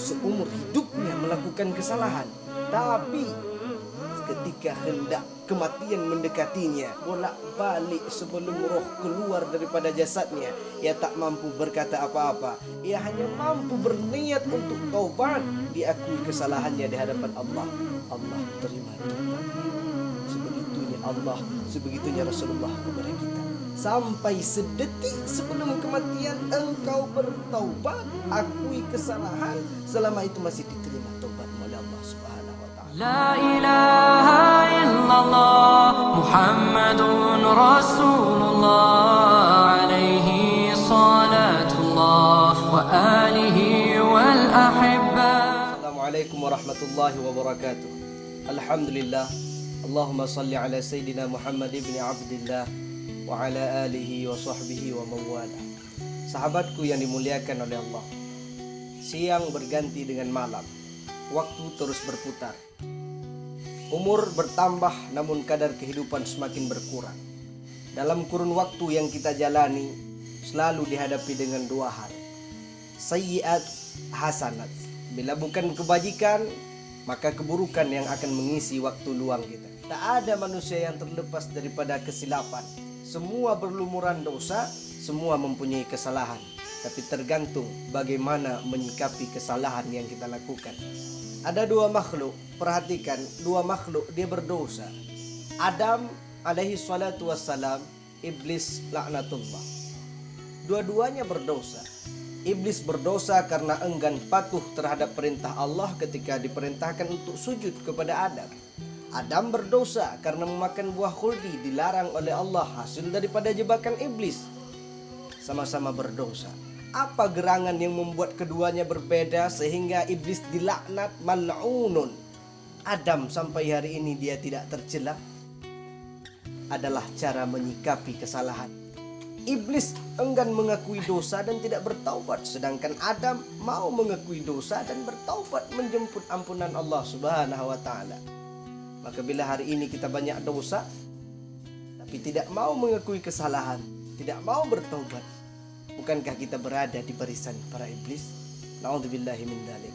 seumur hidupnya melakukan kesalahan, tapi ketika hendak kematian mendekatinya, bolak-balik sebelum roh keluar daripada jasadnya, ia tak mampu berkata apa-apa. Ia hanya mampu berniat untuk taubat, diakui kesalahannya di hadapan Allah. Allah terima taubatnya. Sebegitunya Allah, sebegitunya Rasulullah kepada kita. Sampai sedetik sebelum kematian engkau bertaubat, akui kesalahan, selama itu masih diterima taubatmu oleh Allah Subhanahu wa taala. La ilaha illallah Muhammadun Rasulullah alaihi salatullah wa alihi wal ahibba. Assalamualaikum warahmatullahi wabarakatuh. Alhamdulillah. Allahumma salli ala Sayyidina Muhammad ibn Abdillah wa ala alihi wa sahbihi wa mawala. Sahabatku yang dimuliakan oleh Allah, siang berganti dengan malam, waktu terus berputar, umur bertambah namun kadar kehidupan semakin berkurang. Dalam kurun waktu yang kita jalani selalu dihadapi dengan dua hal, sayyiat, hasanat. Bila bukan kebajikan, maka keburukan yang akan mengisi waktu luang kita. Tak ada manusia yang terlepas daripada kesilapan. Semua berlumuran dosa, semua mempunyai kesalahan. Tapi tergantung bagaimana menyikapi kesalahan yang kita lakukan. Ada dua makhluk, perhatikan, dua makhluk dia berdosa. Adam alaihi salatu wassalam, Iblis laknatullah. Dua-duanya berdosa. Iblis berdosa karena enggan patuh terhadap perintah Allah ketika diperintahkan untuk sujud kepada Adam. Adam berdosa karena memakan buah khuldi dilarang oleh Allah, hasil daripada jebakan iblis. Sama-sama berdosa. Apa gerangan yang membuat keduanya berbeda sehingga iblis dilaknat, mal'unun? Adam sampai hari ini dia tidak tercela. Adalah cara menyikapi kesalahan. Iblis enggan mengakui dosa dan tidak bertaubat, sedangkan Adam mau mengakui dosa dan bertaubat menjemput ampunan Allah Subhanahu wa taala. Maka bila hari ini kita banyak dosa tapi tidak mau mengakui kesalahan, tidak mau bertaubat, bukankah kita berada di barisan para iblis? Na'udzubillahi min dzalik.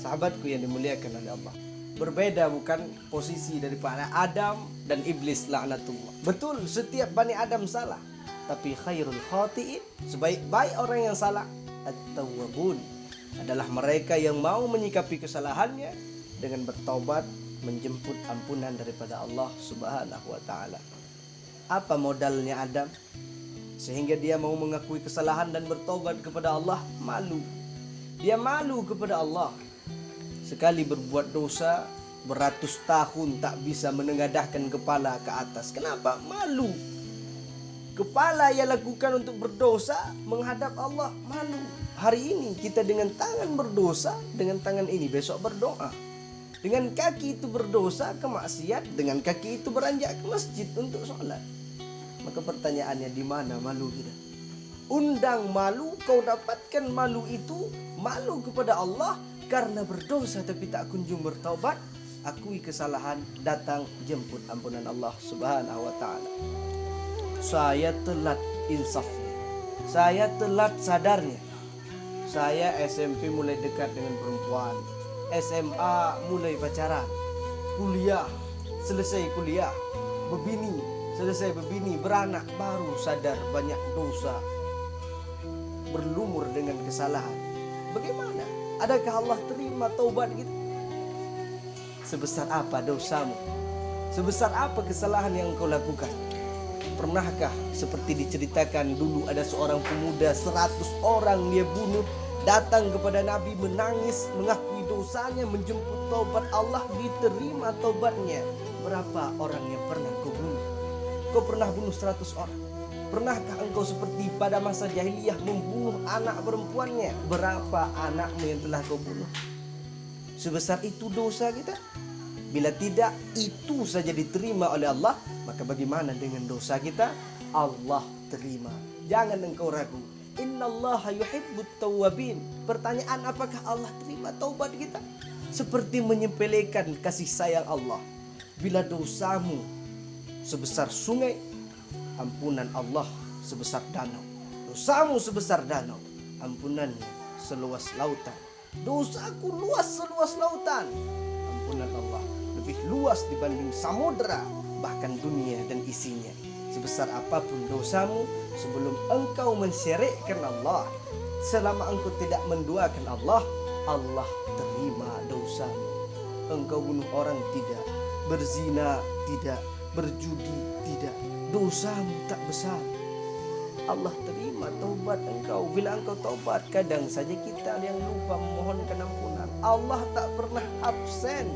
Sahabatku yang dimuliakan oleh Allah, berbeda bukan posisi daripada Adam dan iblis laknatullah. Betul, setiap Bani Adam salah, tapi khairul khati'in, sebaik-baik orang yang salah, at-tawwabun, adalah mereka yang mau menyikapi kesalahannya dengan bertaubat, menjemput ampunan daripada Allah Subhanahu wa taala. Apa modalnya Adam sehingga dia mau mengakui kesalahan dan bertaubat kepada Allah? Malu. Dia malu kepada Allah. Sekali berbuat dosa, beratus tahun tak bisa menengadahkan kepala ke atas. Kenapa? Malu. Kepala ia lakukan untuk berdosa menghadap Allah, malu. Hari ini kita dengan tangan berdosa, dengan tangan ini besok berdoa. Dengan kaki itu berdosa, kemaksiat, dengan kaki itu beranjak ke masjid untuk sholat. Maka pertanyaannya, di mana malu kita? Undang malu, kau dapatkan malu itu, malu kepada Allah karena berdosa tapi tak kunjung bertaubat. Akui kesalahan, datang jemput ampunan Allah Subhanahu wa taala. Saya telat insafnya, saya telat sadarnya. Saya SMP mulai dekat dengan perempuan, SMA mulai pacaran, kuliah selesai kuliah, berbini selesai berbini, beranak, baru sadar banyak dosa, berlumur dengan kesalahan. Bagaimana? Adakah Allah terima taubat kita? Sebesar apa dosamu? Sebesar apa kesalahan yang engkau lakukan? Pernahkah seperti diceritakan dulu ada seorang pemuda 100 orang dia bunuh, datang kepada Nabi menangis, mengakui dosanya, menjemput taubat Allah, diterima taubatnya. Berapa orang yang pernah kau bunuh? Kau pernah bunuh 100 orang? Pernahkah engkau seperti pada masa jahiliyah membunuh anak perempuannya? Berapa anakmu yang telah kau bunuh? Sebesar itu dosa kita? Bila tidak itu saja diterima oleh Allah, maka bagaimana dengan dosa kita? Allah terima. Jangan engkau ragu. Innallaha yuhibbut tawwabin. Pertanyaan, apakah Allah terima taubat kita? Seperti menyepelekan kasih sayang Allah. Bila dosamu sebesar sungai, ampunan Allah sebesar danau. Dosamu sebesar danau, ampunannya seluas lautan. dosaku luas seluas lautan. Ampunan Allah lebih luas dibanding samudera, bahkan dunia dan isinya. Sebesar apapun dosamu, sebelum engkau mensyirikkan Allah, selama engkau tidak menduakan Allah, Allah terima dosamu. Engkau bunuh orang tidak, berzina tidak, berjudi tidak, dosamu tak besar. Allah terima taubat engkau bila engkau taubat. Kadang saja kita yang lupa memohonkan ampunan. Allah tak pernah absen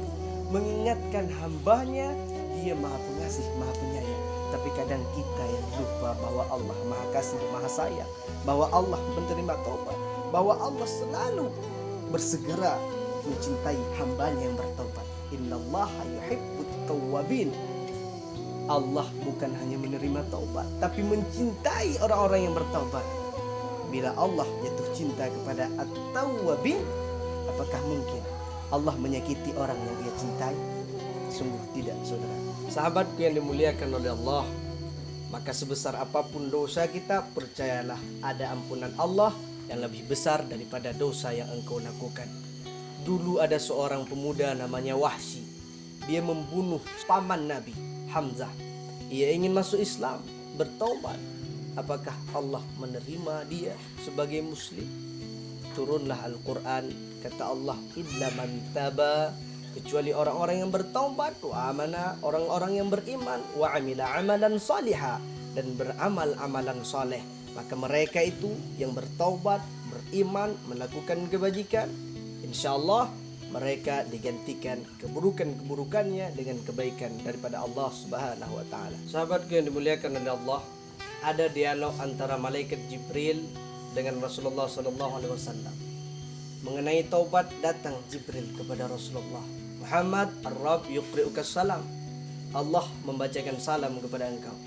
mengingatkan hambanya. Dia maha pengasih, maha penyayang. Tapi kadang kita yang lupa bahwa Allah maha kasih, maha sayang, bahwa Allah menerima taubat, bahwa Allah selalu bersegera mencintai hambanya yang bertaubat. Innallaha yuhibbut tawwabin. Allah bukan hanya menerima taubat, tapi mencintai orang-orang yang bertaubat. Bila Allah jatuh cinta kepada at-tawwabin, apakah mungkin Allah menyakiti orang yang dia cintai? Sungguh tidak, saudara. Sahabatku yang dimuliakan oleh Allah, maka sebesar apapun dosa kita, percayalah ada ampunan Allah yang lebih besar daripada dosa yang engkau lakukan. Dulu ada seorang pemuda namanya Wahsy. Dia membunuh paman Nabi Hamzah. Ia ingin masuk Islam, bertaubat. Apakah Allah menerima dia sebagai muslim? Turunlah Al-Quran, kata Allah, illa man taba, kecuali orang-orang yang bertaubat, wa amana, orang-orang yang beriman, wa amila amalan salihah, dan beramal amalan saleh. Maka mereka itu yang bertaubat, beriman, melakukan kebajikan, insyaallah mereka digantikan keburukan-keburukannya dengan kebaikan daripada Allah Subhanahu wa taala. Sahabatku yang dimuliakan oleh Allah, ada dialog antara malaikat Jibril dengan Rasulullah sallallahu alaihi wasallam. Mengenai taubat, datang Jibril kepada Rasulullah. Muhammad, ar-Rabb yuqri'uka salam. Allah membacakan salam kepada engkau.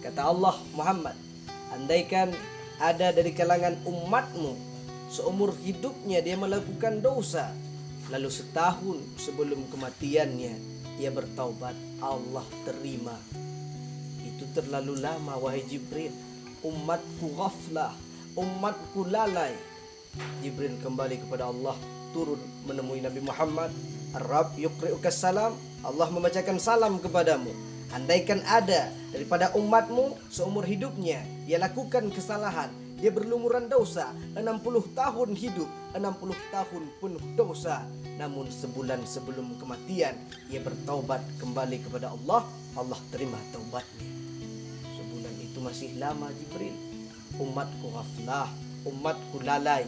Kata Allah, Muhammad, andaikan ada dari kalangan umatmu seumur hidupnya dia melakukan dosa, lalu setahun sebelum kematiannya ia bertaubat, Allah terima. Itu terlalu lama wahai Jibril. Umatku ghaflah, umatku lalai. Jibril kembali kepada Allah, turun menemui Nabi Muhammad. Ar-Rabb yuqri'uka salam, Allah membacakan salam kepadamu. Andaikan ada daripada umatmu seumur hidupnya dia lakukan kesalahan, dia berlumuran dosa, 60 tahun hidup, 60 tahun penuh dosa, namun sebulan sebelum kematian ia bertaubat kembali kepada Allah, Allah terima taubatnya. Sebulan itu masih lama Jibril. Umatku ghaflah, umatku lalai.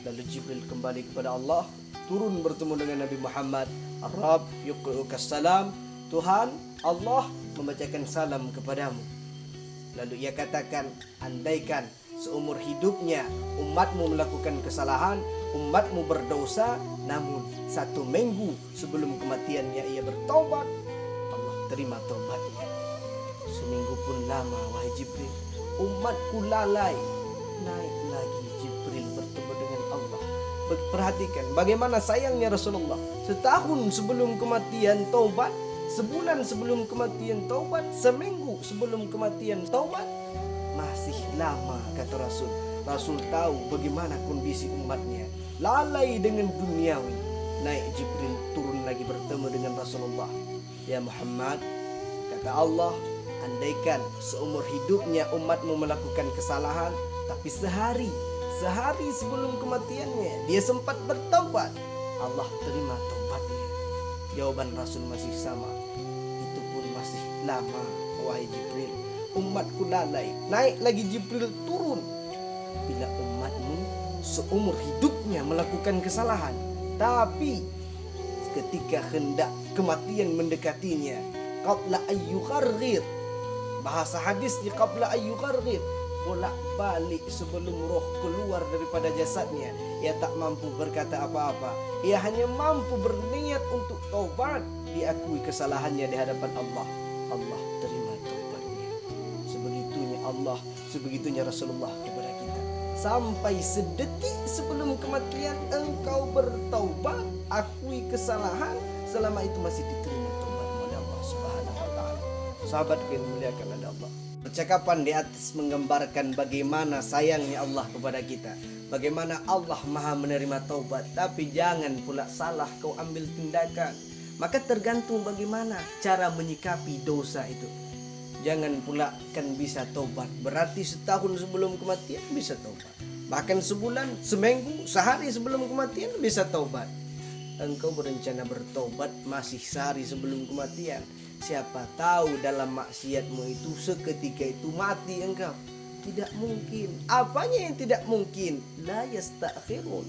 Lalu Jibril kembali kepada Allah, turun bertemu dengan Nabi Muhammad. Ar-Rabb yuqri'uka salam, Tuhan Allah membacakan salam kepadamu. Lalu ia katakan, andaikan seumur hidupnya umatmu melakukan kesalahan, umatmu berdosa, namun 1 minggu sebelum kematiannya ia bertaubat, Allah terima taubatnya. Seminggu pun lama wahai Jibril, umatku lalai. Naik lagi Jibril bertemu dengan Allah. Perhatikan bagaimana sayangnya Rasulullah. Setahun sebelum kematian taubat, sebulan sebelum kematian taubat, seminggu sebelum kematian taubat. Masih lama, kata Rasul. Rasul tahu bagaimana kondisi umatnya, lalai dengan duniawi. Naik Jibril, turun lagi bertemu dengan Rasulullah. Ya Muhammad, kata Allah, andaikan seumur hidupnya umatmu melakukan kesalahan, tapi sehari sebelum kematiannya dia sempat bertaubat, Allah terima taubatnya. Jawaban Rasul masih sama. Itu pun masih lama wahai Jibril. Umatku lalai. Naik lagi Jibril, turun. Bila umatmu seumur hidupnya melakukan kesalahan, tapi ketika hendak kematian mendekatinya, qabla ayyugharghir, bahasa hadisnya qabla ayyugharghir, bolak-balik sebelum roh keluar daripada jasadnya, ia tak mampu berkata apa-apa. Ia hanya mampu berniat untuk taubat, diakui kesalahannya di hadapan Allah. Allah terima taubatnya. Sebegitunya Allah, sebegitunya Rasulullah kepada kita. Sampai sedetik sebelum kematian engkau bertaubat, akui kesalahan, selama itu masih diterima taubatmu oleh Allah Subhanahu wa taala. Sahabat yang dimuliakan oleh Allah, Percakapan di atas menggambarkan bagaimana sayangnya Allah kepada kita, bagaimana Allah maha menerima taubat. Tapi jangan pula salah kau ambil tindakan. Maka tergantung bagaimana cara menyikapi dosa itu. Jangan pula kan bisa taubat, berarti setahun sebelum kematian bisa taubat. Bahkan sebulan, seminggu, sehari sebelum kematian bisa taubat. Engkau berencana bertobat masih sehari sebelum kematian. Siapa tahu dalam maksiatmu itu seketika itu mati engkau. Tidak mungkin. Apanya yang tidak mungkin? La yastakhirun.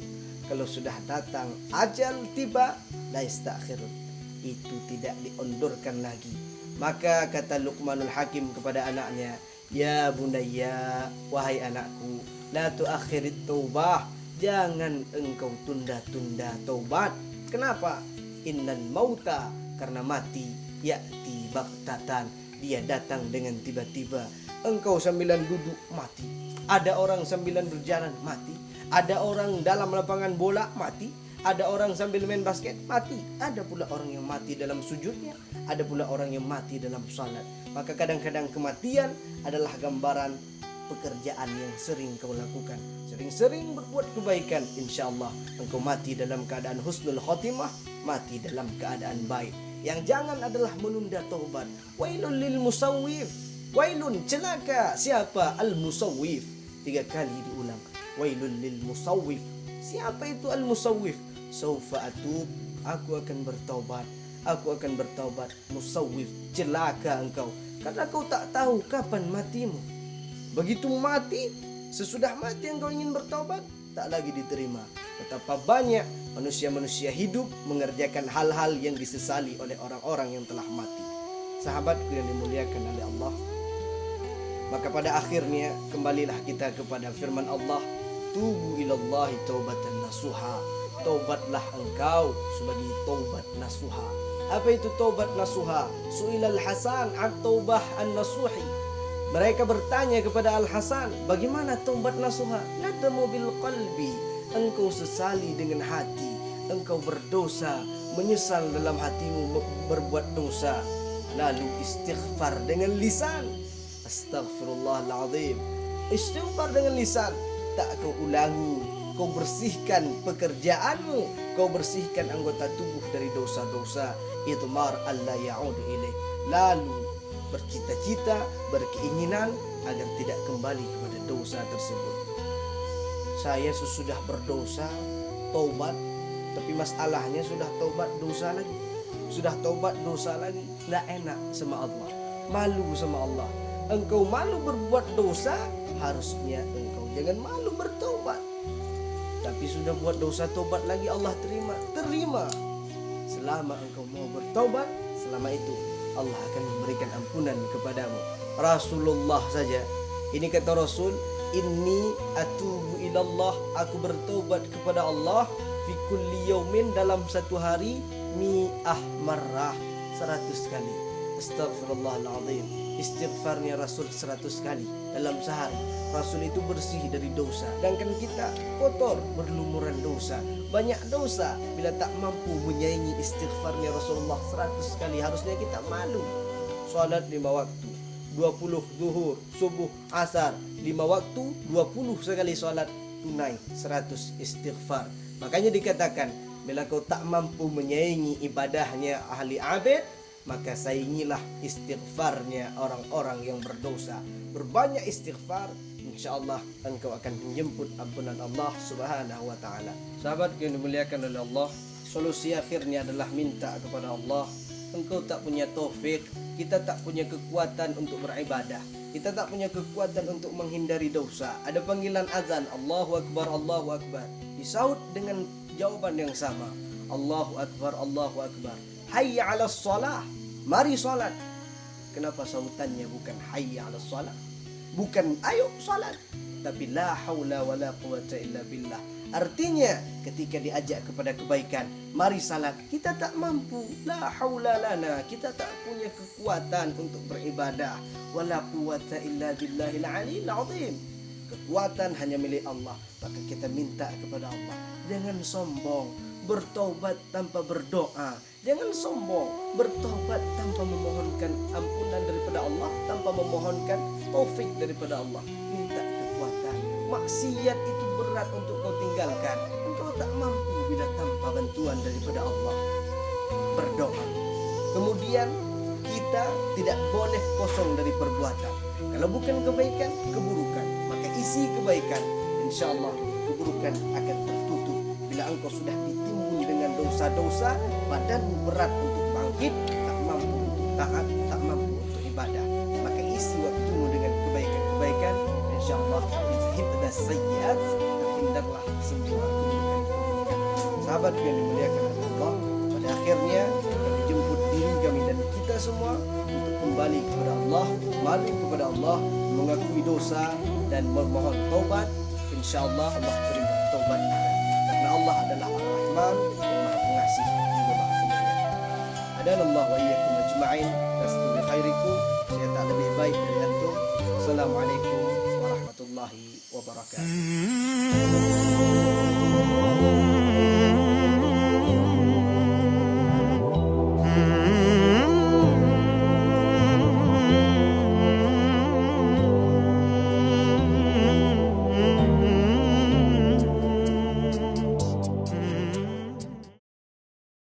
Kalau sudah datang ajal tiba, la yastakhirun. Itu tidak diundurkan lagi. Maka kata Luqmanul Hakim kepada anaknya, ya bunayya, wahai anakku, la tuakhirit taubah. Jangan engkau tunda-tunda taubat. Kenapa? Innal mauta, karena mati ya'ti baghtatan, dia datang dengan tiba-tiba. Engkau sambilan duduk mati, ada orang sambilan berjalan mati, ada orang dalam lapangan bola mati, ada orang sambil main basket mati, ada pula orang yang mati dalam sujudnya, ada pula orang yang mati dalam salat. Maka kadang-kadang kematian adalah gambaran pekerjaan yang sering kau lakukan. Sering-sering berbuat kebaikan, insyaallah engkau mati dalam keadaan husnul khotimah, mati dalam keadaan baik. Yang jangan adalah menunda taubat. Wailul lil musawwif. Wailun, celaka siapa? Al musawwif. 3 kali diulang. Wailul lil musawwif. Siapa itu al musawwif? Saufa atub, aku akan bertaubat. Aku akan bertaubat. Musawwif, celaka engkau, karena kau tak tahu kapan matimu. Begitu mati, sesudah mati engkau ingin bertaubat, tak lagi diterima. Betapa banyak manusia-manusia hidup mengerjakan hal-hal yang disesali oleh orang-orang yang telah mati. Sahabatku yang dimuliakan oleh Allah, maka pada akhirnya kembalilah kita kepada firman Allah, tubu ilallahi taubatan nasuha. Taubatlah engkau sebagai taubat nasuha. Apa itu taubat nasuha? Su'ilal Hasan at-taubah an-nasuhi. Mereka bertanya kepada Al-Hasan, bagaimana taubat nasuha? Nadamu bil qalbi, engkau sesali dengan hati, engkau berdosa, menyesal dalam hatimu berbuat dosa. Lalu istighfar dengan lisan, astaghfirullahaladzim. Istighfar dengan lisan, tak kau ulangi. Kau bersihkan pekerjaanmu, kau bersihkan anggota tubuh dari dosa-dosa. Idmar alla ya'udu ilaih. Lalu bercita-cita, berkeinginan agar tidak kembali kepada dosa tersebut. Saya sesudah berdosa, taubat, tapi masalahnya sudah taubat dosa lagi. Sudah taubat dosa lagi, la enak sama Allah, malu sama Allah. Engkau malu berbuat dosa, harusnya engkau jangan malu bertaubat. Tapi sudah buat dosa, taubat lagi, Allah terima. Selama engkau mau bertaubat, selama itu Allah akan memberikan ampunan kepadamu. Rasulullah saja, ini kata Rasul, inni atubu ilallah, aku bertaubat kepada Allah fi kulli yaumin, dalam satu hari, mi'ah marrah, 100 kali. Astagfirullahaladzim. Istighfarnya Rasul 100 kali dalam sehari. Rasul itu bersih dari dosa, sedangkan kita kotor, berlumuran dosa, banyak dosa. Bila tak mampu menyaingi istighfarnya Rasulullah 100 kali, harusnya kita malu. Salat 5 waktu, 20 zuhur, subuh, asar, 5 waktu, 20 sekali salat tunai, 100 istighfar. Makanya dikatakan, bila kau tak mampu menyaingi ibadahnya ahli abid, maka saingilah istighfarnya orang-orang yang berdosa. Berbanyak istighfar, insyaallah engkau akan menjemput ampunan Allah Subhanahu wa taala. Sahabat yang dimuliakan oleh Allah, solusi akhirnya adalah minta kepada Allah. Engkau tak punya taufik, kita tak punya kekuatan untuk beribadah, kita tak punya kekuatan untuk menghindari dosa. Ada panggilan azan, Allahu Akbar, Allahu Akbar, disaut dengan jawaban yang sama, Allahu Akbar, Allahu Akbar. Hayya 'alas shalah, mari salat. Kenapa sautannya bukan hayya 'alas shalah? Bukan ayo salat, tapi la haula wala quwata illa billah. Artinya ketika diajak kepada kebaikan, mari salat, kita tak mampu, la haula lana, kita tak punya kekuatan untuk beribadah, wala quwata illa billahil aliyil azim. Kekuatan hanya milik Allah, maka kita minta kepada Allah. Jangan sombong, bertobat tanpa berdoa. Jangan sombong, bertobat tanpa memohonkan ampunan daripada Allah, tanpa memohonkan taufik daripada Allah, minta kekuatan. Maksiat itu berat untuk kau tinggalkan. Engkau tak mampu bila tanpa bantuan daripada Allah. Berdoa. Kemudian kita tidak boleh kosong dari perbuatan. Kalau bukan kebaikan, keburukan. Maka isi kebaikan, insya-Allah keburukan akan tertutup. Bila engkau sudah ditimbun dengan dosa-dosa, badanmu berat untuk bangkit, tak mampu untuk taat, tak mampu untuk ibadah. Maka isi waktumu dengan kebaikan-kebaikan, insya-Allah izhibna sayyi'at, terhindarlah semua keburukan-keburukan. Sahabat yang dimuliakan Allah, pada akhirnya kami jemput diri kami dan kita semua untuk kembali kepada Allah, malu kepada Allah, mengakui dosa dan memohon taubat. InsyaAllah Allah terima taubat kita. Karena Allah adalah Ar-Rahman yang Maha Pengasih juga Maha Penyayang. Adanallah wa iyyakum ajma'in. Lastu bi khairikum. Saya tak lebih baik dari antum. Assalamualaikum warahmatullahi wabarakatuh.